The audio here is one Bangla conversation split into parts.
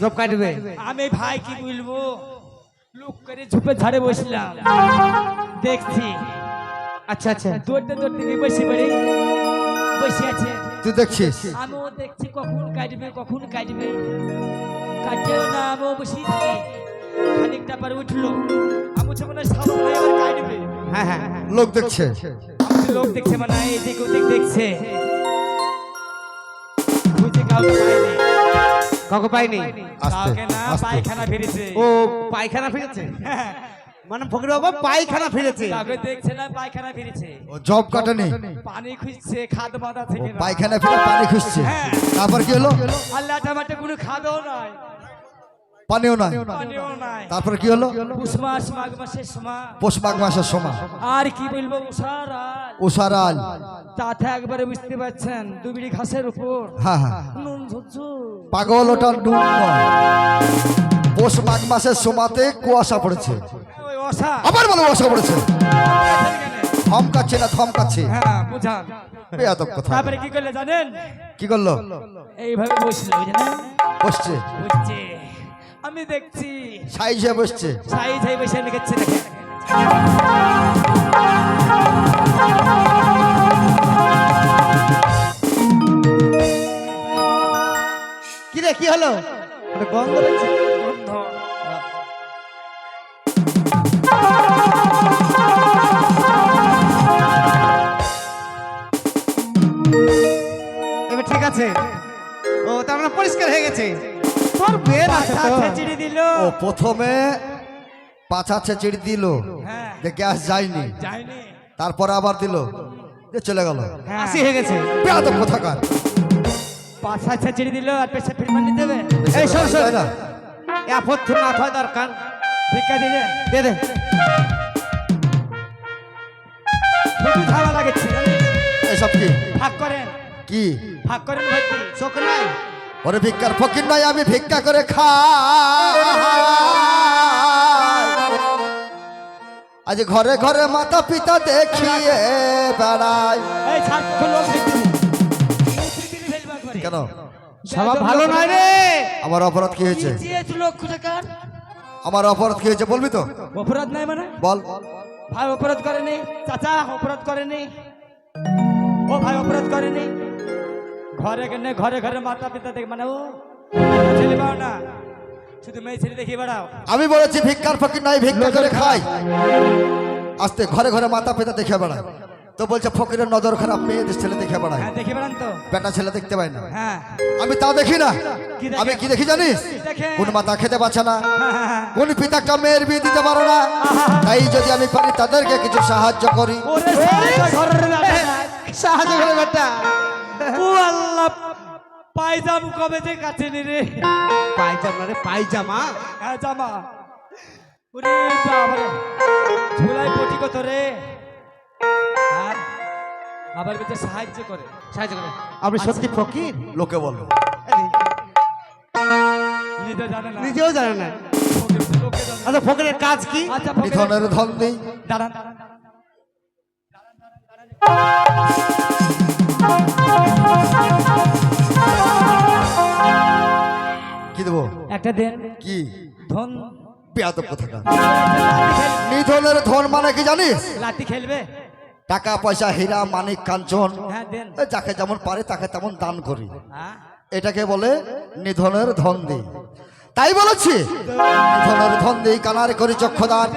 জব কাটবে। আমি ভাই কি বলবো, লুক করে ঝুপে ঝাড়ে বসলাম, দেখছি। আচ্ছা আচ্ছা, দৌড়তে দৌড়তে গিয়ে বসে আছে। তুই দেখছিস? আমিও দেখছি কখন কাটবে কখন কাটবে, কাটেও না, আমিও বসে থাকি। খানিকটা পরে উঠলো, আমি বলছি মনে হয় সামনে ভাই আবার কাটবে। হ্যাঁ হ্যাঁ, লোক দেখছে। লোক দেখছে মানে এই দিক ওদিক দেখছে, বুঝে কাউকে পাইনি। কাউকে পাইনি। আস্তে কাউকে না, আস্তে। পায়খানা ফিরেছে। ও পায়খানা ফিরেছে, মানে ফকির বাবা পায়খানা ফিরেছে। কাউকে দেখছে না, পায়খানা ফিরেছে। ও জব কাটেনি, পানি খুঁজছে খাদ বাঁধা ও থেকে না। পায়খানা ফিরে পানি খুঁজছে। হ্যাঁ। তারপর কি হলো? আল্লাহ টামাটে কোনো খাদও নাই, পানিও নাই। পানিও নাই। তারপর কি হলো? পুষ মাস মাঘ মাসের সময়, পৌষ মাঘ মাসের সময় আর কি বলবো, উষারাল উষারাল। তাতে একবারে বুঝতে পারছেন, দুবিড়ি ঘাসের উপর হ্যাঁ হ্যাঁ, নুন ঝুরঝুর। পাগল ওটা নুন নয়। পৌষ মাঘ মাসের সময়তে কুয়াশা পড়েছে। ওই অসা আবার বলো কুয়াশা পড়েছে। থমকাচ্ছে না থমকাচ্ছে। হ্যাঁ বুঝান। বেয়াদব কথা। তারপরে কি করলে জানেন? কি করলো? এইভাবে বসলো, জানেন বসছে, বুঝছে, আমি দেখছি সাইজে বসছে। সাই সাই বসে দেখছে, দেখে কি রে, কি হলো? আরে গন্ধ পেয়েছে। গন্ধ। এবার ঠিক আছে। ও তার মানে পরিষ্কার হয়ে গেছে। তোর বের আছে তো। পাছা চিড়ি দিল। ও প্রথমে পাছা ছেড়ে দিল, হ্যাঁ যে গ্যাস যায়নি। যায়নি। তারপরে আবার দিল, যে চলে গেল। হ্যাঁ আসি হয়ে গেছে। বেয়াদব কোথাকার। পাছা চিড়ি দিল আর পেছনে ফিরমান দিতে হবে। এই শোন শোন, তাই না? আপদ না হয় দরকার। ভিক্ষা দিলে দে দে। ফুটু খাওয়া লাগছে, এসব কি ভাগ করেন, কি? ভাগ করেন ভর্তি। চোখ নাই। ওরে ভিক্ষার ফকির নয়, আমি ভিক্ষা করে খাই। আজ ঘরে ঘরে মাতা পিতা দেখিয়ে বেড়াই। এই ছাড় তো লোক দেখতে ফেলবা করে। কেন? স্বভাব ভালো নয় রে। আমার অপরাধ কি হয়েছে? চেয়েছিল লোক কোথাকার। আমার অপরাধ কি হয়েছে বলবি তো? অপরাধ নাই মানে? বল। ভাই অপরাধ করেনি, চাচা অপরাধ করেনি, ও ভাই অপরাধ করেনি। ঘরে ঘরে ঘরে মাতা পিতা দেখ মানে ও ছেলে পাও না, শুধু মেয়ে ছেলে দেখি বেড়াও। আমি বলেছি ভিক্ষার ফকির নয়, ভিক্ষা করে খাই। আস্তে ঘরে ঘরে মাতা পিতা দেখে বেড়ায়। তো বলছে ফকিরের নজর খারাপ, মেয়েদের ছেলে দেখে বেড়ায়, হ্যাঁ দেখি বেড়ান তো। বেটা ছেলে দেখতে পায় না। হ্যাঁ আমি তা দেখি না। কি দেখেন? আমি কি দেখি জানিস? দেখেন? কোন মাতা খেতে পাচ্ছে না, হ্যাঁ। কোন পিতা একটা মেয়ের বিয়ে দিতে পারো না। তাই যদি আমি পারি তাদেরকে কিছু সাহায্য করি। ওরে সাহায্য ঘরের বেটা নাই। সাহায্য করে বেটা। ও আল্লাহ, পায়জাম কবে যে কাছে নি রে? পায়জামা রে, পায়জামা। হ্যাঁ জামা। ওরে বাবারে, ঝুলাই পটি কত রে। আর আবার বলছে সাহায্য করে। সাহায্য করে। আপনি সত্যি ফকির? লোকে বলো। নিজে জানে না, নিজেও জানে না। লোকে জানে। আচ্ছা ফকিরের কাজ কি? আচ্ছা ফকির, নিধনের ধন দিই। দাঁড়ান। কি দেবো? একটা দেন কি? ধন। বেয়াদব কোথাকার। লাঠি খেলবে? নিধনের ধন মানে কি জানিস? লাঠি খেলবে? টাকা পয়সা হীরা মানিক কাঞ্চন, হ্যাঁ দেন। এ যাকে যেমন পারে তাকে তেমন দান করি। হ্যাঁ এটাকে বলে নিধনের ধন দিই। তাই বলেছি, নিধনের ধন দিই, কানারে করি চক্ষুদান।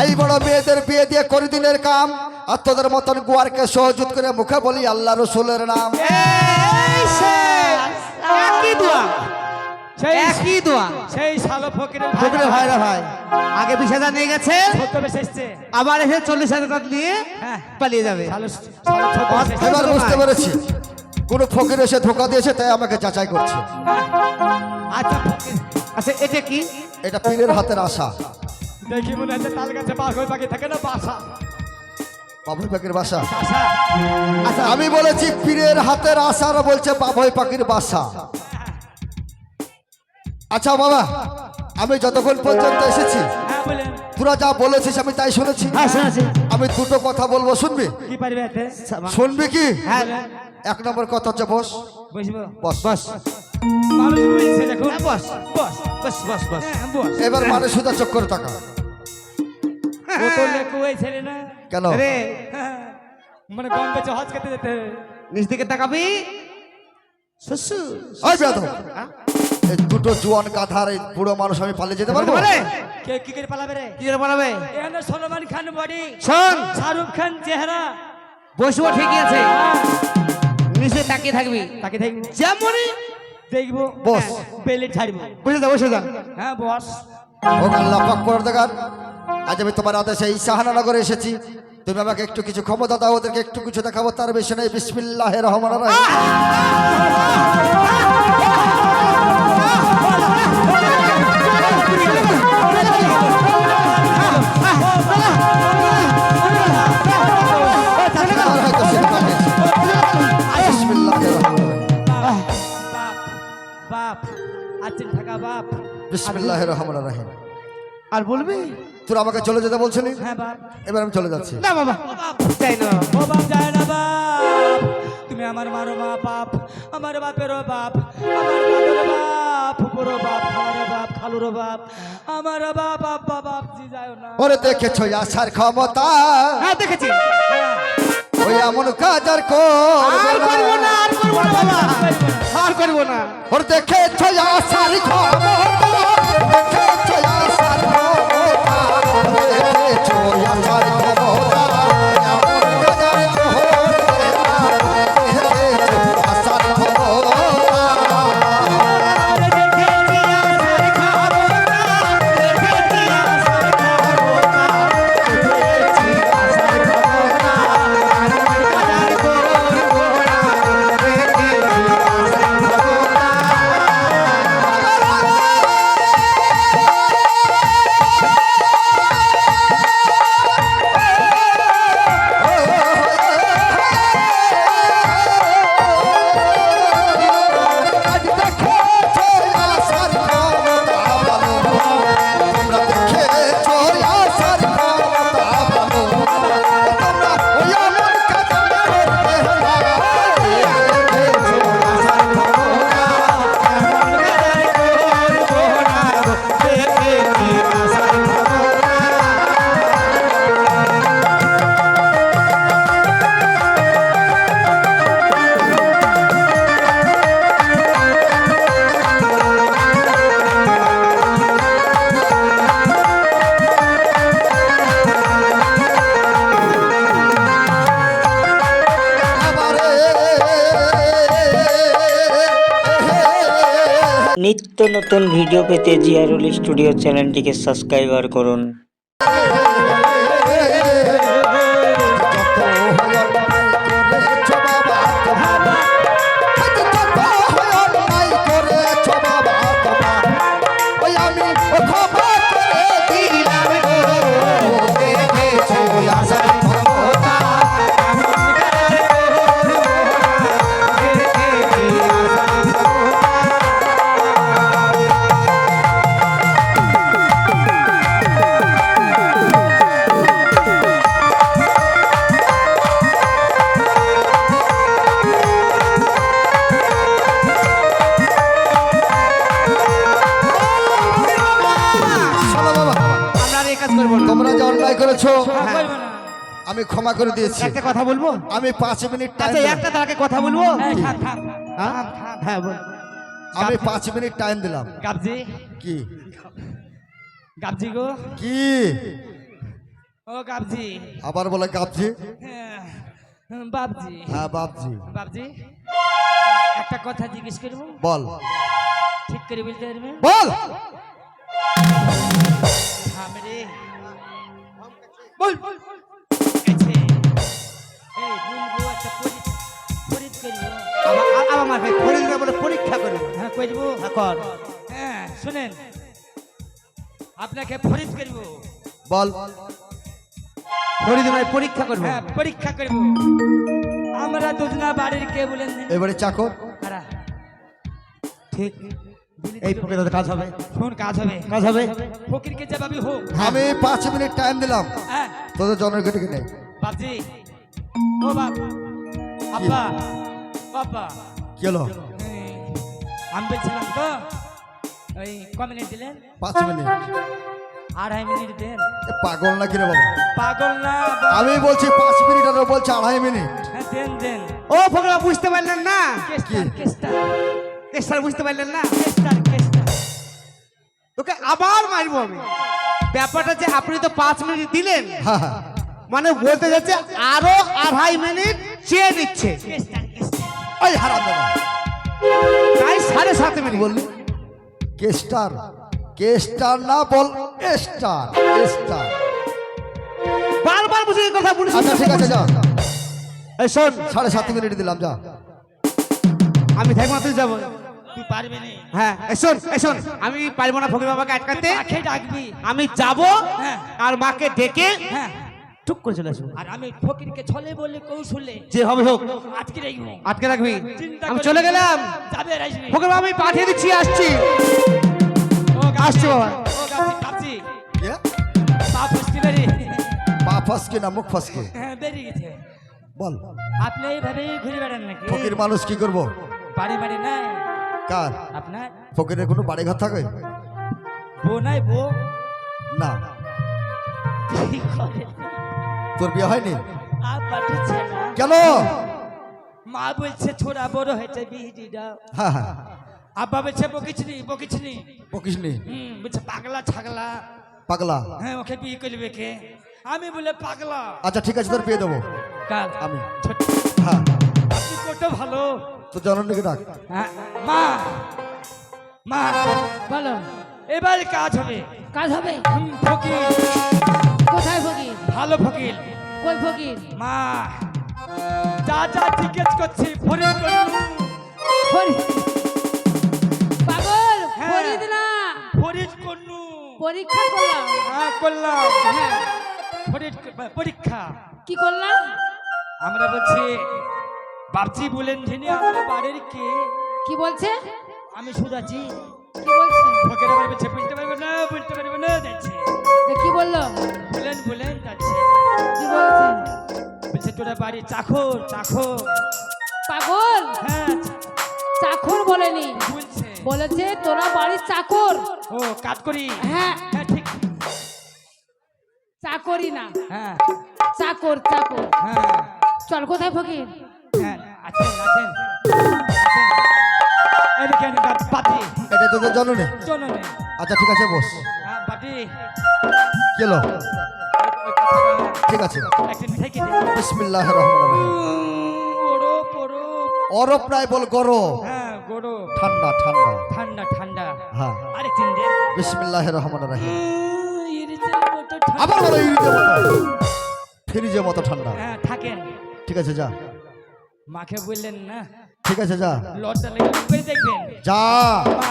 এই বড় মেয়েদের বিয়ে দিয়ে করি দিনের কাম। আর তোদের মতন গুয়ারকে সহযোগ করে মুখে বলি আল্লাহ রসুলের নাম। এই সে একই দোয়া, সেই একই দোয়া। সেই শালো ফকিরের ফকিরের ভাইরা ভাই আগে 20,000 নিয়ে গেছে, ছোট বেশ এসছে। আবার এসে 40,000 টাকা নিয়ে হ্যাঁ পালিয়ে যাবে। শালো শালো ছোট বেশ এসছে। এবার বুঝতে পেরেছি, কোন ফকির এসে ধোকা দিয়েছে, তাই আমাকে যাচাই করছে। আচ্ছা ফকির, আচ্ছা এটা কি? এটা পীরের হাতের আশা। দেখি মনে হচ্ছে তাল গাছে বাঘ পাখি থাকে না, বাসা বাবুই পাখির বাসা। বাসা। আচ্ছা আমি বলেছি পীরের হাতের আশার, বলছে বাবুই পাখির বাসা। আচ্ছা বাবা, আমি যতক্ষণ পর্যন্ত এসেছি হ্যাঁ বলেন, তোরা যা বলেছিস আমি তাই শুনেছি। হ্যাঁ শুনেছি। আমি দুটো কথা বলবো, শুনবি? কি পারবে এতে? শুনবি কি? হ্যাঁ এক নম্বর কথা হচ্ছে বস। বসবো বস বস মানুষ বুঝছে দেখুন বস বস বস বস বস হ্যাঁ, বস এবার মানুষ সুদা চক্কর টাকা ও তো লেকু ওই ছেলে না কেন রে হ্যাঁ, মানে গম বেচে হজ খেতে যেতে হবে। নিচ দিকে তাকাবি শ্বশুর ওই বেয়াদব। এই দুটো জোয়ান গাধার এই বুড়ো মানুষ আমি পালিয়ে যেতে পারবো পারে কে কি করে পালাবে রে কি করে পালাবে এখানে সলমান খান বডি শোন শাহরুখ খান চেহারা বসবো ঠিকই আছে নিচে তাকিয়ে থাকবি তাকে দেখবো যেমনই দেখবো বস। বেলে ছাড়বো বসে যা হ্যাঁ বস ও আল্লাহ পাক পরদেগার আজ আমি তোমার আদেশে এই শাহানানগরে এসেছি তুমি আমাকে একটু কিছু ক্ষমতা দাও ওদেরকে একটু কিছু দেখাবো তার বেশি নেই বিসমিল্লাহির রহমানির রহিম আর হয়তো শিখতে পেরেছি। বিসমিল্লাহির রহমানির রহিম বাপ বাপ আছেন থাকা বাপ বিসমিল্লাহির রহমানির রহিম আর বলবি তোরা আমাকে চলে যেতে বলছিলি হ্যাঁ বাপ এবার আমি চলে যাচ্ছি না বাবা চাই না ও বাপ যায় না বাপ তুমি আমার মারো মা বাপ আমার বাপেরও বাপ আমার বাপের বাপ পুরো বাপ আমার বাপ খালুরও বাপ আমার বাপ আব্বা বাপ জি যায় না ওরে দেখেছো আসার ক্ষমতা হ্যাঁ দেখেছি হ্যাঁ, ওই এমন কাজ আর আর করবো না আর করবো না বাবা আর করবো না ওর দেখেছো আসার ক্ষমতা দেখেছো আসার ক্ষমতা দেখেছো আসার ক্ষমতা এমন কাজ আর দেখেছো আসার ক্ষমতা নিত্য নতুন ভিডিও পেতে জিয়ারুল স্টুডিও চ্যানেলটিকে সাবস্ক্রাইবার করুন। আমরা আর এই কাজ করবো না তোমরা যে অন্যায় করেছো হ্যাঁ, করবো না। আমি ক্ষমা করে দিয়েছি একটা কথা বলবো আমি 5 মিনিট আচ্ছা টাইম একটা তাকে কথা বলবো এই, থাম, থাম, হ্যাঁ? থাম, থাম। হ্যাঁ বল আমি 5 মিনিট টাইম দিলাম গাবজি কি গাবজি গো কি ও গাবজি আবার বলে কাঁপছি হ্যাঁ, বাবজি হ্যাঁ বাপজি বাবজি একটা কথা জিজ্ঞেস করবো বল ঠিক করে বলতে পারবেন বল থাম রে বল কাছে এই বলবো একটা পরীক্ষা করবো আবার মার ভাই পরীক্ষা বলে পরীক্ষা করবো হ্যাঁ করবো হ্যাঁ কর হ্যাঁ শুনেন আপনাকে ফরিদ করব বল ফরিদ ভাই পরীক্ষা করবো হ্যাঁ পরীক্ষা করব আমরা দুজনা বাড়ির কে বলেন এবারে চাকর কারা ঠিক এই প্রকৃত কাজ হবে কোন কাজ হবে কাজ হবে ফকিরকে জবাবি হোক আমি 5 মিনিট টাইম দিলাম হ্যাঁ তোদের জনের কেটে নেই বাপজি ও বাপ আব্বা বাবা কি হলো আমি বলছিলাম তো ওই ক মিনিট দিলেন? 5 মিনিট। 2.5 মিনিট দেন। এ পাগল নাকি রে বাবা? পাগল না, আমি বলছি 5 মিনিট আর ও বলছে 2.5 মিনিট। হ্যাঁ দেন দেন। ও ফকরা বুঝতে পারলেন না? কেস্টার কেস্টার কেস্টার বুঝতে পারলেন না? Castor castor. তোকে আবার মারবো আমি। ব্যাপারটা যে আপনি তো 5 মিনিট দিলেন, হ্যাঁ হ্যাঁ। মানে বলতে যাচ্ছে আরো 2.5 মিনিট চেয়ে দিচ্ছে, কেস্টার কেস্টার। ওই হারামজাদা তাই 7.5 মিনিট বললি কেস্টার। কেস্টার না বল স্টার স্টার। বারবার বুঝে এই কথা বলিস। আচ্ছা ঠিক আছে যা। এই শোন, 7.5 মিনিট দিলাম যা। আমি থাকবো না, তুই যাবো। তুই পারবি না। হ্যাঁ এই শোন, আমি পারবো না ফকির বাবাকে আটকাতে। কাকে ডাকবি? আমি যাব হ্যাঁ। আর মাকে ডেকে হ্যাঁ, টুক করে চলে আসবো। আর আমি ফকিরকে ছলে বলে কৌশলে যে হবে হোক, আজকে রাখবো। আটকে রাখবি। চিন্তা আমি করিস চলে না। গেলাম। যাবে আর আসবি। ফকির বাবা আমি পাঠিয়ে দিচ্ছি, আসছি। ও গাছি, আসছি বাবা। ও গাছি কাছি। কে? পা ফসকে বেরিয়ে। পা ফসকে না মুখ ফসকে? হ্যাঁ বেরিয়ে গেছে। বল আপনি এইভাবেই ঘুরে বেড়ান নাকি? ফকির মানুষ কি করব? বাড়ি বাড়ি নাই কার? আপনার? ফকিরের কোনো বাড়ি ঘর থাকে বউ নাই? বউ না। কি করে? তোর বিয়ে হয়নি আপ পাঠাচ্ছে না। কেন? মা বলছে ছোড়া বড় হয়েছে বিহিটি দাও। হ্যাঁ হ্যাঁ। আব্বা বলছে বকিছনি বকিছনি। বকিসনি বলছে পাগলা ছাগলা। পাগলা। হ্যাঁ ওকে বিয়ে করবে কে? আমি বলে পাগলা। আচ্ছা ঠিক আছে তোর বিয়ে দেবো কাল আমি। ছোট হ্যাঁ আপনি কত ভালো। তোর জননীকে ডাক। হ্যাঁ, মা মা বলো, এবার কাজ হবে। কাজ হবে? ফকির কোথায় ফকির? ভালো ফকির। কই ফকির? মা যা যা জিজ্ঞেস করছি ফরিদ করুন। ফরিদ? পাগল, হ্যাঁ। ফরিদ না, ফরিদ করনু। পরীক্ষা করলাম। হ্যাঁ করলাম। হ্যাঁ, ফরিদ পরীক্ষা কি করলাম? আমরা বলছি বাপজি বলেন যিনি আমরা বাড়ির কে? কি বলছে? আমি সুদাজি। কি বলছে? ফকির আবার বলছে বলতে পারবে না বলতে পারবে না যাচ্ছে। কি বললো? বলেন যাচ্ছে। কি বলছে? বলছে তোরা বাড়ি চাকর চাকর। পাগল, হ্যাঁ চাকর বলেনি, বলছে। বলেছে তোরা বাড়ির চাকর। ও কাজ করি। হ্যাঁ, হ্যাঁ ঠিক। চাকরি না, হ্যাঁ চাকর চাকর। হ্যাঁ চল, কোথায় ফকির? হ্যাঁ আছেন আছেন এদিকে পাটি এটা তোদের জননী? চলো নে। আচ্ছা ঠিক আছে বস। হ্যাঁ পাটি কেলো ঠিক আছে। একদিন থেকে দে। বিসমিল্লাহির রহমানির রহিম। ওরো পড়ো। অরব নাই বল গরম। হ্যাঁ গরো ঠান্ডা ঠান্ডা। ঠান্ডা ঠান্ডা। হ্যাঁ আরেকদিন দে। বিসমিল্লাহির রহমানির রহিম। ইরিতের মতো ঠান্ডা। আবার বলো ইরিজের মতো। ফ্রিজের মতো ঠান্ডা। হ্যাঁ থাকেন। ঠিক আছে যা। মাকে বললেন না ঠিক আছে যা। লজ্জা লেগে করে দেখবেন। যা। মা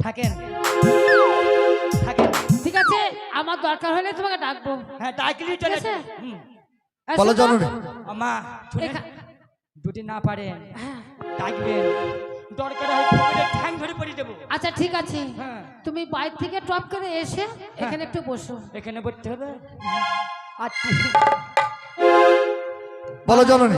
থাকেন থাকেন। ঠিক আছে, আমার দরকার হলে তোমাকে ডাকবো। হ্যাঁ ডাকলি চলে। ঠিক আছে। হুম। বলো শোনো, জননী। মা শুনেন এখা- যদি না পারেন হ্যাঁ, ডাকবেন। দরকার হয় ফকিরের ঠ্যাং ধরে পড়ে দেবো। আচ্ছা ঠিক আছে, হ্যাঁ তুমি বাইরে থেকে টপ করে এসে এখানে একটু বসো। এখানে বসতে হবে। আচ্ছা বলো জননী।